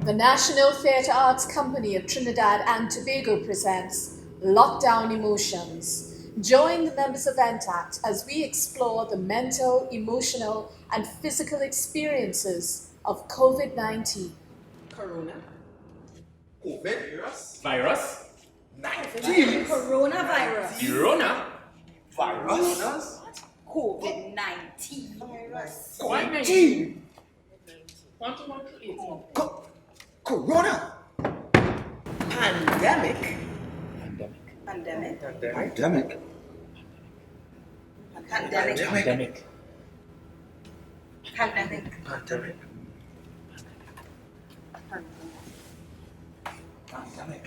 The National Theatre Arts Company of Trinidad and Tobago presents Lockdown Emotions. Join the members of NTACTT as we explore the mental, emotional, and physical experiences of COVID-19. Corona. COVID. Virus. 19. Coronavirus. Corona. Virus. COVID-19 virus. 19. Corona. Pandemic. Pandemic. Pandemic. Pandemic. Pandemic. Pandemic. Pandemic. Pandemic. Pandemic.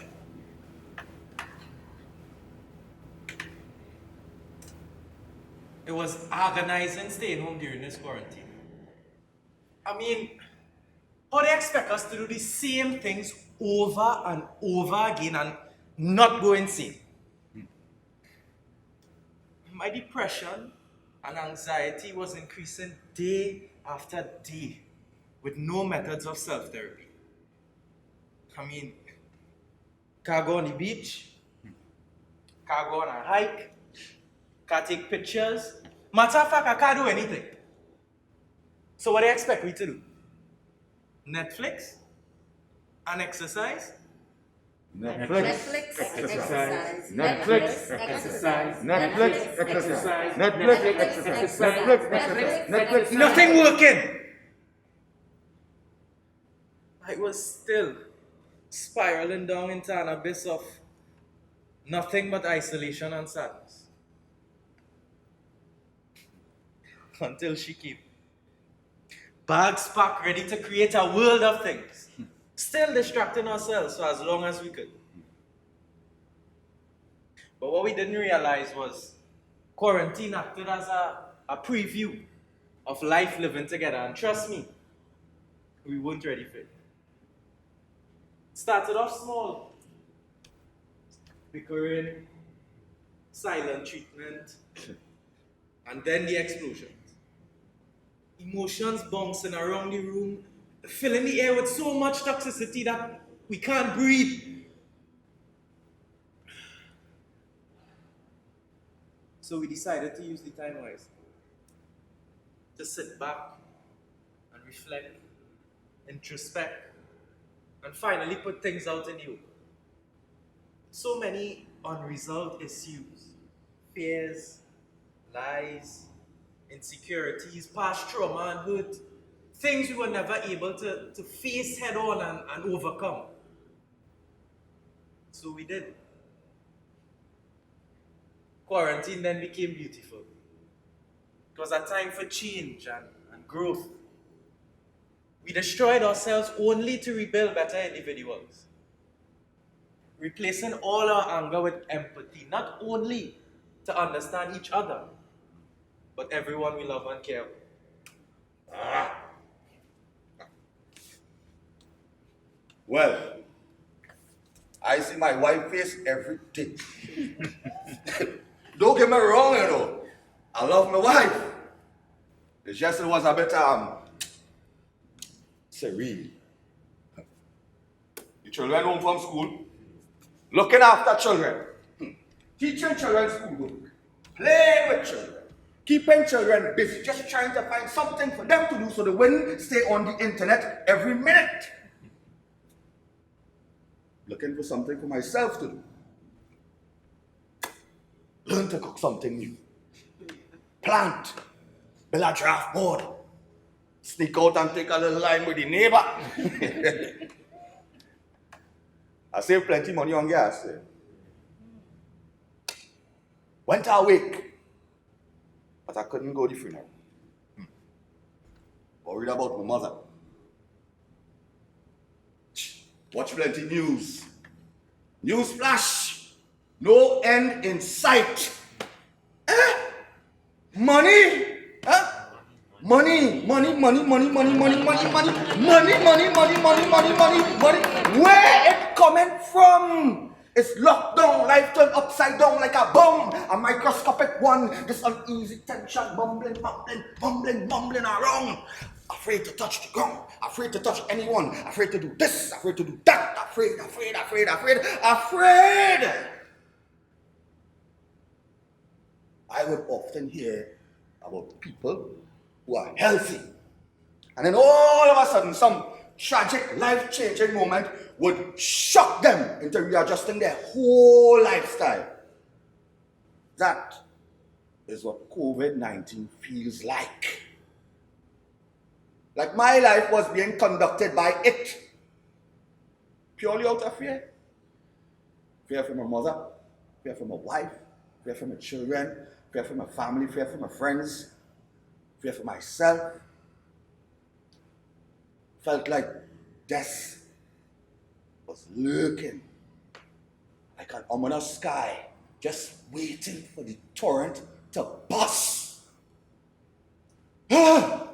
It was agonizing staying home during this quarantine. I mean, how they expect us to do the same things over and over again and not go insane? My depression and anxiety was increasing day after day with no methods of self-therapy. I mean, can't go on the beach, can't go on a hike, can't take pictures. Matter of fact, I can't do anything. So what do you expect me to do? Netflix? And exercise? Netflix. Exercise. Netflix. Exercise. Netflix. Exercise. Netflix. Exercise. Netflix. Nothing working! I was still spiraling down into an abyss of nothing but isolation and sadness. Until she came. Bags packed, ready to create a world of things. Still distracting ourselves for as long as we could. But what we didn't realize was quarantine acted as a preview of life living together. And trust me, we weren't ready for it. Started off small. Bickering, silent treatment, and then the explosions. Emotions bouncing around the room, filling the air with so much toxicity that we can't breathe. So we decided to use the time wisely. To sit back and reflect, introspect, and finally put things out in the open. So many unresolved issues, fears, lies, insecurities, past trauma and hurt, things we were never able to face head on and overcome. So we did. Quarantine then became beautiful. It was a time for change and growth. We destroyed ourselves only to rebuild better individuals. Replacing all our anger with empathy, not only to understand each other, but everyone we love and care about. Well, I see my wife face every day. Don't get me wrong, you know. I love my wife. It's just it was a bit surreal. The children home from school, looking after children, teaching children schoolwork, playing with children, keeping children busy, just trying to find something for them to do so they wouldn't stay on the internet every minute. Looking for something for myself to do. Learn to cook something new. Plant. Build a draft board. Sneak out and take a little line with the neighbor. I saved plenty money on gas. Went awake. But I couldn't go to the funeral. Worried about my mother. Watch plenty news. News flash. No end in sight. Money. Money. Where it coming from? It's locked down, life turned upside down like a bomb, a microscopic one. This uneasy tension, mumbling around. afraid to touch the ground, afraid to touch anyone, afraid to do this, afraid to do that, afraid. I would often hear about people who are healthy, and then all of a sudden some tragic, life-changing moment would shock them into readjusting their whole lifestyle. That is what COVID-19 feels like. Like my life was being conducted by it, purely out of fear. Fear for my mother, fear for my wife, fear for my children, fear for my family, fear for my friends, fear for myself. Felt like death was lurking, like an ominous sky, just waiting for the torrent to bust. Ah!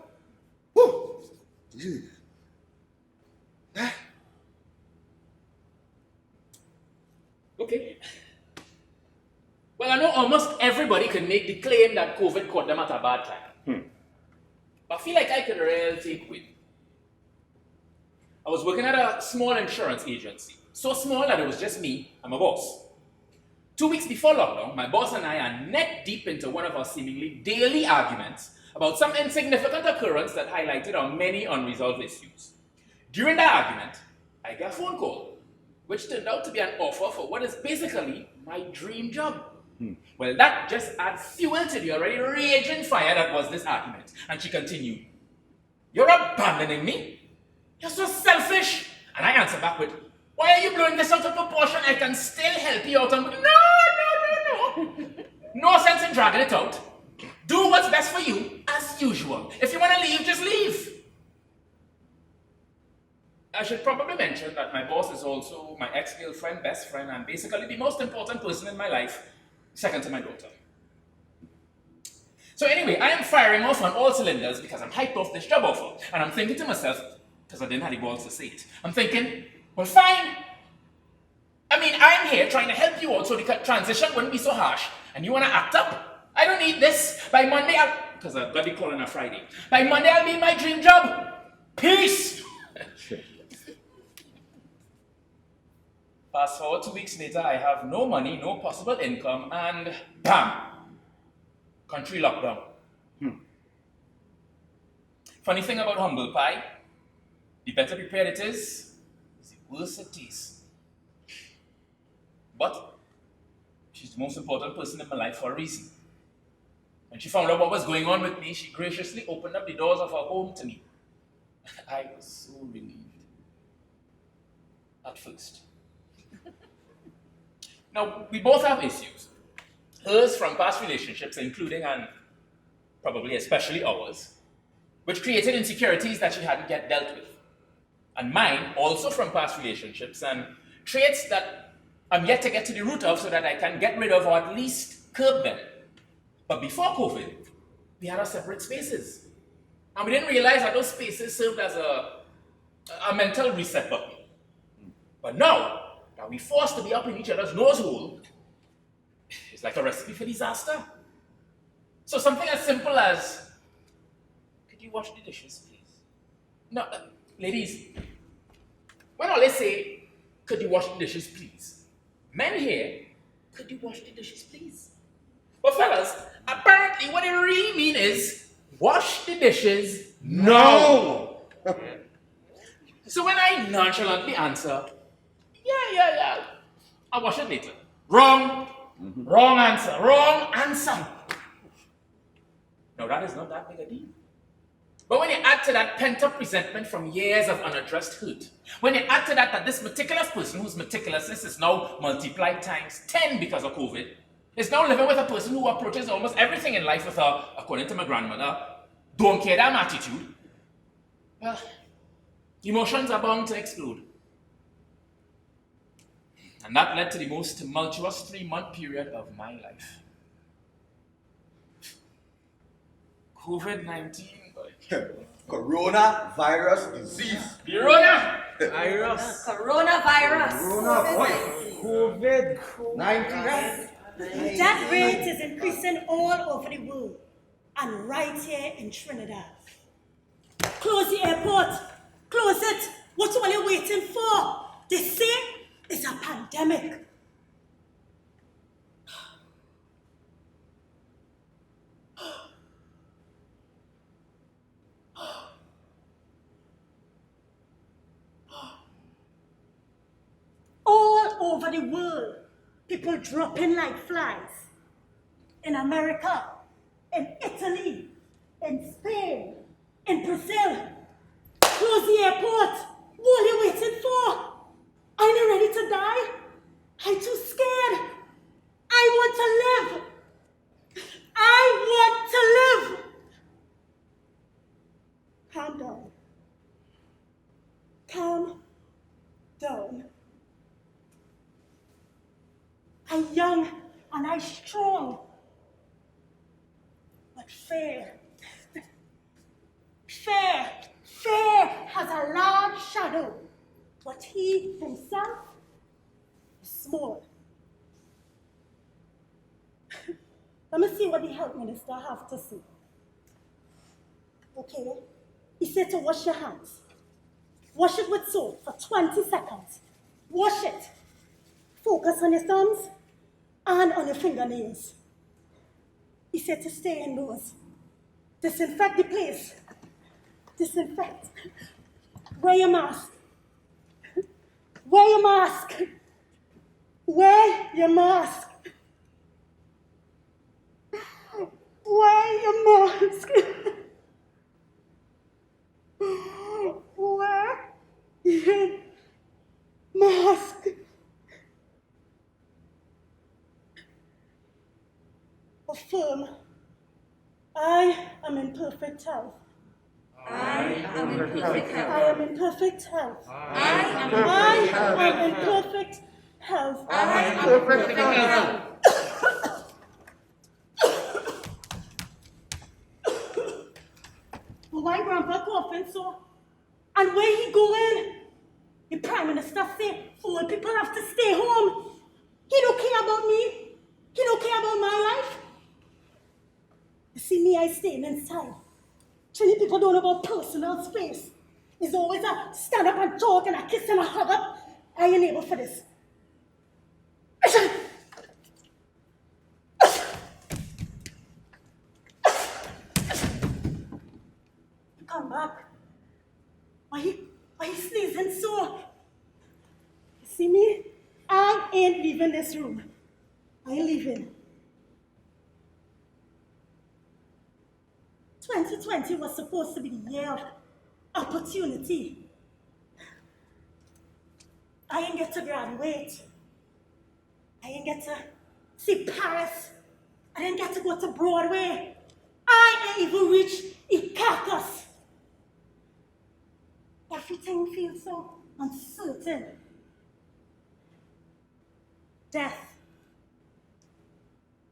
Woo! Ah! Okay. Well, I know almost everybody can make the claim that COVID caught them at a bad time. But I feel like I could really take win. I was working at a small insurance agency. So small that it was just me and my boss. 2 weeks before lockdown, my boss and I are neck deep into one of our seemingly daily arguments about some insignificant occurrence that highlighted our many unresolved issues. During that argument, I got a phone call, which turned out to be an offer for what is basically my dream job. Well, that just adds fuel to the already raging fire that was this argument. And she continued, "You're abandoning me? You're so selfish." And I answered back with, "Why are you blowing this out of proportion? I can still help you out." And no. No sense in dragging it out. Do what's best for you, as usual. If you want to leave, just leave. I should probably mention that my boss is also my ex-girlfriend, best friend, and basically the most important person in my life, second to my daughter. So anyway, I am firing off on all cylinders because I'm hyped off this job offer. And I'm thinking to myself, because I didn't have the balls to say it, I'm thinking, well, fine. I mean, I'm here trying to help you out so the transition wouldn't be so harsh. And you want to act up? I don't need this. By Monday, because I've got the call on a Friday. By Monday, I'll be in my dream job. Peace. Fast forward 2 weeks later, I have no money, no possible income, and bam! Country lockdown. Funny thing about humble pie, the better prepared it is, the worse it tastes. But she's the most important person in my life for a reason. When she found out what was going on with me, she graciously opened up the doors of her home to me. I was so relieved. At first. Now, we both have issues. Hers from past relationships, including and probably especially ours, which created insecurities that she hadn't yet dealt with. And mine, also from past relationships, and traits that I'm yet to get to the root of so that I can get rid of or at least curb them. But before COVID, we had our separate spaces. And we didn't realize that those spaces served as a mental reset button. But now, that we're forced to be up in each other's nose hole, it's like a recipe for disaster. So something as simple as, could you wash the dishes, please? No, ladies, when all they say, could you wash the dishes, please? Men here, could you wash the dishes, please? But fellas, apparently what they really mean is, wash the dishes now. So when I nonchalantly answer, yeah, I'll wash it later. Wrong. Wrong answer. Wrong answer. Now that is not that big a deal. But when you add to that pent-up resentment from years of unaddressed hurt, when you add to that this meticulous person whose meticulousness is now multiplied times 10 because of COVID, is now living with a person who approaches almost everything in life with a, according to my grandmother, don't care damn attitude, well, emotions are bound to explode. And that led to the most tumultuous 3-month period of my life. COVID-19. Coronavirus disease. Corona! Virus. Coronavirus. COVID-19. That rate is increasing all over the world, and right here in Trinidad. Close the airport. Close it. What are you waiting for? They say it's a pandemic. All over the world, people dropping like flies. In America, in Italy, in Spain, in Brazil. Close the airport. What are you waiting for? I'm not ready to die. I'm too scared. I want to live. I want to live. Calm down. Calm down. I'm young and I'm strong. But fear has a large shadow. But he himself is small. Let me see what the health minister have to say. Okay? He said to wash your hands. Wash it with soap for 20 seconds. Wash it. Focus on your thumbs and on your fingernails. He said to stay indoors. Disinfect the place. Disinfect. Wear your mask. Wear your mask. Wear your mask. Wear your mask. Wear your mask. Affirm, I am in perfect health. I am in perfect health. I am in perfect health. I am in I am in perfect health. I am in perfect health. But why Grandpa coughing so? And where he going? The Prime Minister say old people have to stay home. He don't care about me. He don't care about my life. You see me, I staying inside. Many people don't know about personal space. It's always a stand up and talk and a kiss and a hug up. I ain't able for this. Come back. Why he sneezing so? You see me? I ain't leaving this room. I ain't leaving. 2020 was supposed to be the year of opportunity. I ain't get to graduate. I ain't get to see Paris. I didn't get to go to Broadway. I ain't even reached Icacus. Everything feels so uncertain. Death.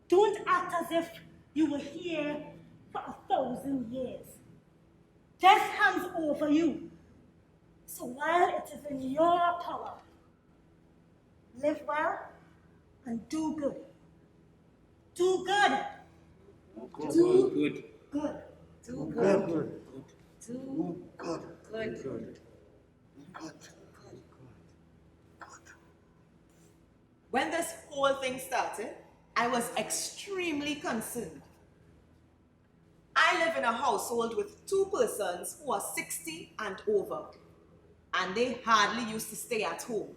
Don't act as if you were here for 1,000 years. Death hangs over you. So while it is in your power, live well and do good. Do good. Do Good. Good. Do good. Do good. When this whole thing started, I was extremely concerned. I live in a household with 2 persons who are 60 and over, and they hardly used to stay at home.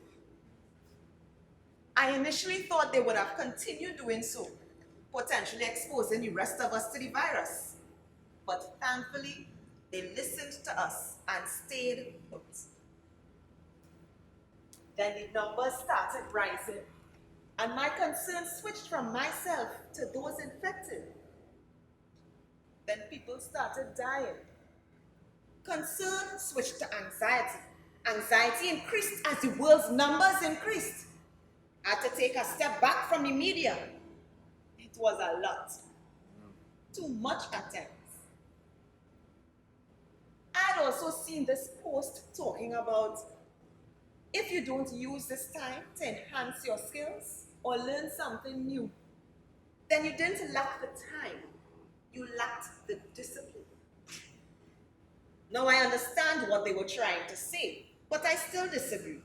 I initially thought they would have continued doing so, potentially exposing the rest of us to the virus. But thankfully, they listened to us and stayed put. Then the numbers started rising, and my concern switched from myself to those infected. Then people started dying. Concern switched to anxiety. Anxiety increased as the world's numbers increased. I had to take a step back from the media. It was a lot. Too much at times. I'd also seen this post talking about if you don't use this time to enhance your skills or learn something new, then you didn't lack the time, you lacked the discipline. Now I understand what they were trying to say, but I still disagree.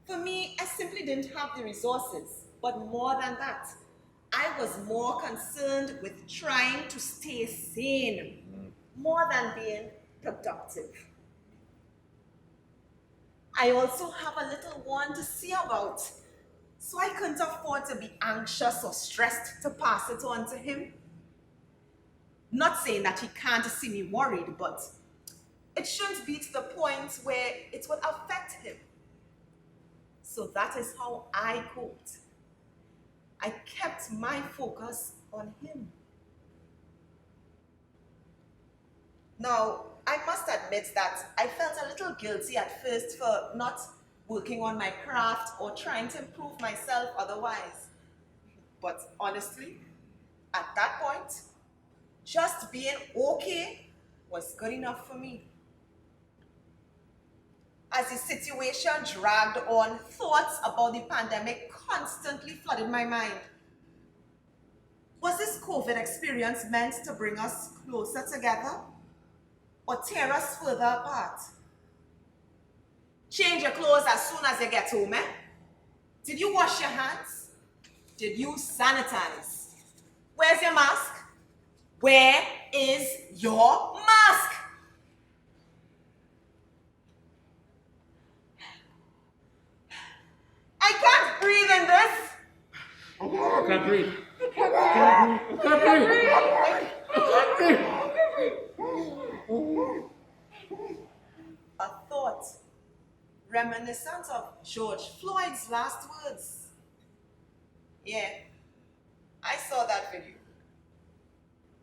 For me, I simply didn't have the resources, but more than that, I was more concerned with trying to stay sane, more than being productive. I also have a little one to see about, so I couldn't afford to be anxious or stressed to pass it on to him. Not saying that he can't see me worried, but it shouldn't be to the point where it would affect him. So that is how I coped. I kept my focus on him. Now, I must admit that I felt a little guilty at first for not working on my craft or trying to improve myself otherwise. But honestly, at that point, just being okay was good enough for me. As the situation dragged on, thoughts about the pandemic constantly flooded my mind. Was this COVID experience meant to bring us closer together or tear us further apart? Change your clothes as soon as you get home, eh? Did you wash your hands? Did you sanitize? Where's your mask? Where is your mask? I can't breathe in this. I can't breathe. I can't breathe. A thought reminiscent of George Floyd's last words. Yeah, I saw that video.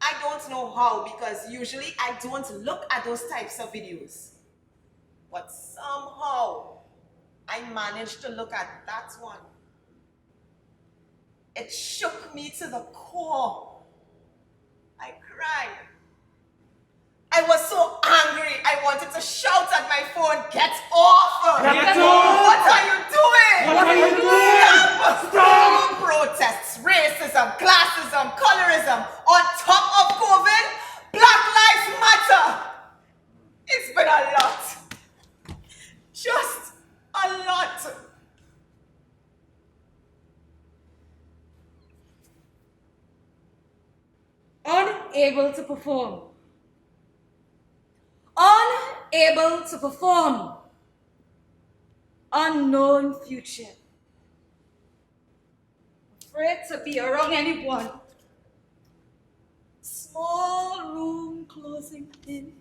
I don't know how, because usually I don't look at those types of videos. But somehow I managed to look at that one. It shook me to the core. I cried. I was so angry, I wanted to shout at my phone, "Get off! Get off! What are you doing? What are you doing? Stop! Protests, racism, classism, colorism, on top of COVID, Black Lives Matter. It's been a lot. Just a lot. Unable to perform. Unable to perform. Unknown future. Afraid to be around anyone. Small room closing in.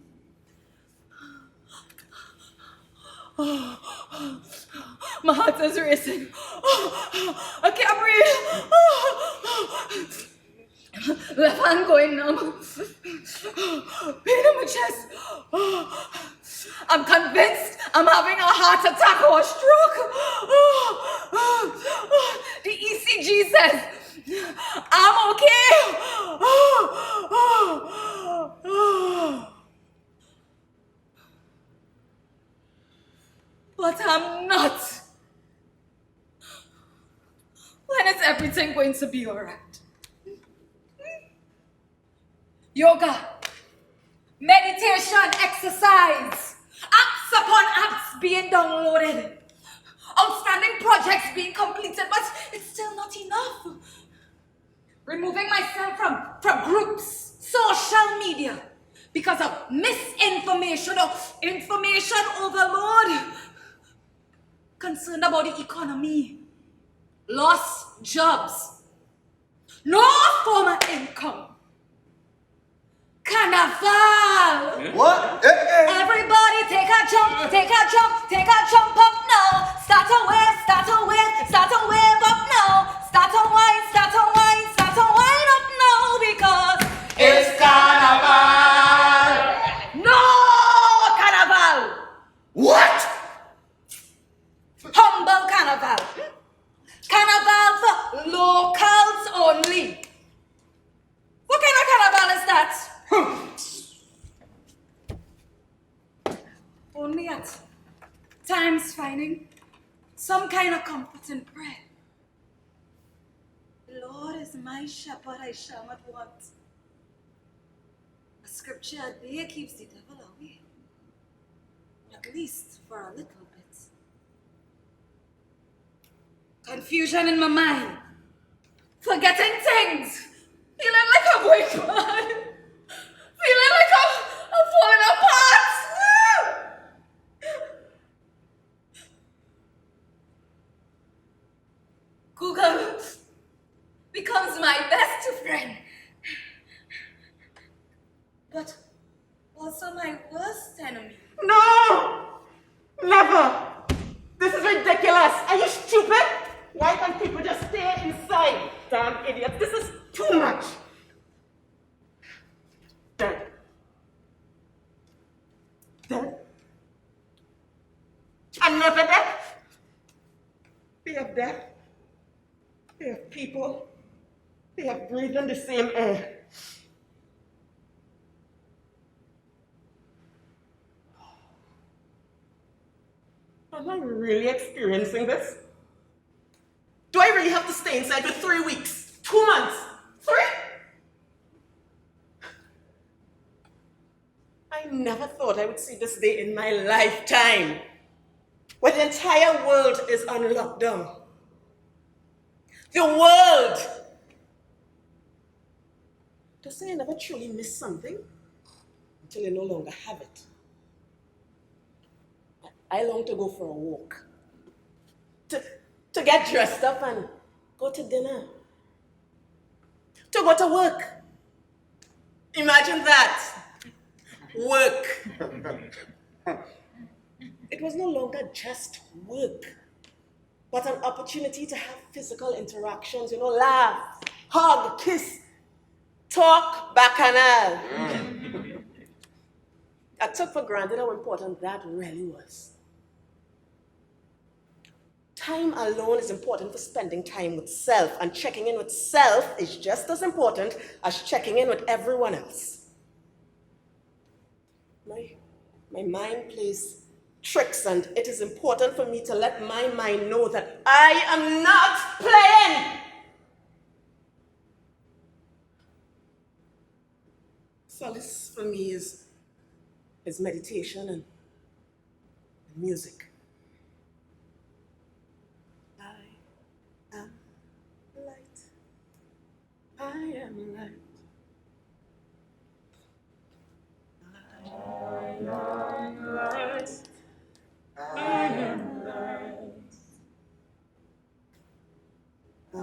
My heart is racing. I can't breathe. Left hand going numb. Pain in my chest. I'm convinced I'm having a heart attack or a stroke. The ECG says I'm okay. But I'm not. When is everything going to be alright? Yoga, meditation, exercise, apps upon apps being downloaded, outstanding projects being completed, but it's still not enough. Removing myself from groups, social media, because of misinformation or information overload. Concerned about the economy, lost jobs, no formal income. Carnival! What? Everybody take a jump, take a jump, take a jump up now. Start a wave, start a wave, start a wave up now. Start a wine, start a wine, start a wine up now, because It's carnival! no carnival! What? Humble carnival. Carnival for locals only. What kind of carnival is that? Only at times finding some kind of comfort in prayer. The Lord is my shepherd, I shall not want. A Scripture there keeps the devil away. At least for a little bit. Confusion in my mind. Forgetting things. Feeling like I'm going mad. Feeling like I'm falling apart. Google becomes my best friend. But also my worst enemy. No! Never! This is ridiculous. Are you stupid? Why can't people just stay inside? Damn idiots. This is too much. Dead. Dead. Another death. They have death. They have people. They have breathing the same air. Am I really experiencing this? Do I really have to stay inside for 3 weeks? 2 months? 3? I never thought I would see this day in my lifetime, where the entire world is on lockdown. The world! To say I never truly miss something until you no longer have it. I long to go for a walk, to get dressed up and go to dinner, to go to work. Imagine that. Work. It was no longer just work, but an opportunity to have physical interactions, laugh, hug, kiss, talk, bacchanal. I took for granted how important that really was. Time alone is important for spending time with self, and checking in with self is just as important as checking in with everyone else. My mind plays tricks, and it is important for me to let my mind know that I am not playing. Solace for me is meditation and music. I am light. I am light. I am light. I am light. I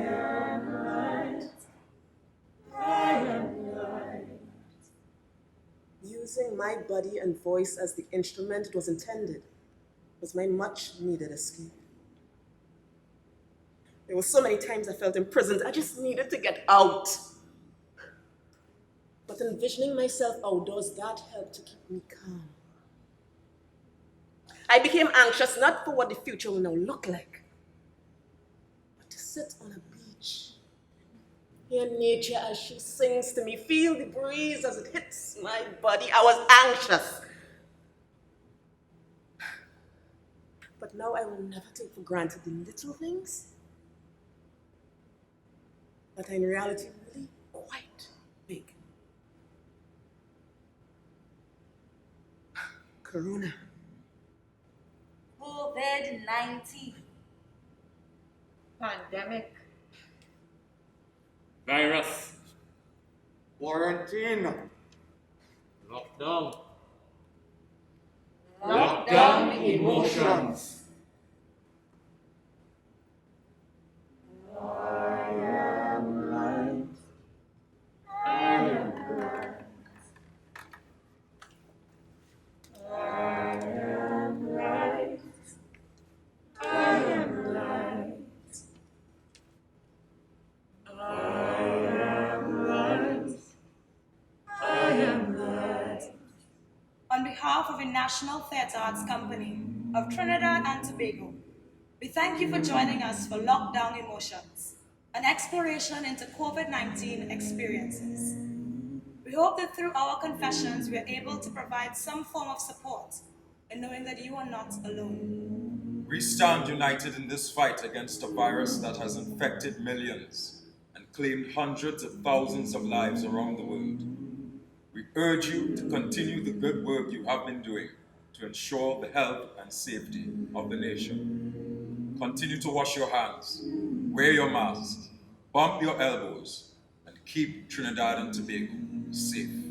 am light. I am light. Using my body and voice as the instrument it was intended was my much-needed escape. There were so many times I felt imprisoned. I just needed to get out. But envisioning myself outdoors, that helped to keep me calm. I became anxious not for what the future will now look like, but to sit on a beach, hear nature as she sings to me, feel the breeze as it hits my body. I was anxious. But now I will never take for granted the little things that are in reality really quite big. Corona. COVID-19. Pandemic. Virus. Quarantine. Lockdown. Lockdown emotions. On behalf of the National Theatre Arts Company of Trinidad and Tobago, we thank you for joining us for Lockdown Emotions, an exploration into COVID-19 experiences. We hope that through our confessions, we are able to provide some form of support in knowing that you are not alone. We stand united in this fight against a virus that has infected millions and claimed hundreds of thousands of lives around the world. urge you to continue the good work you have been doing to ensure the health and safety of the nation. Continue to wash your hands, wear your masks, bump your elbows, and keep Trinidad and Tobago safe.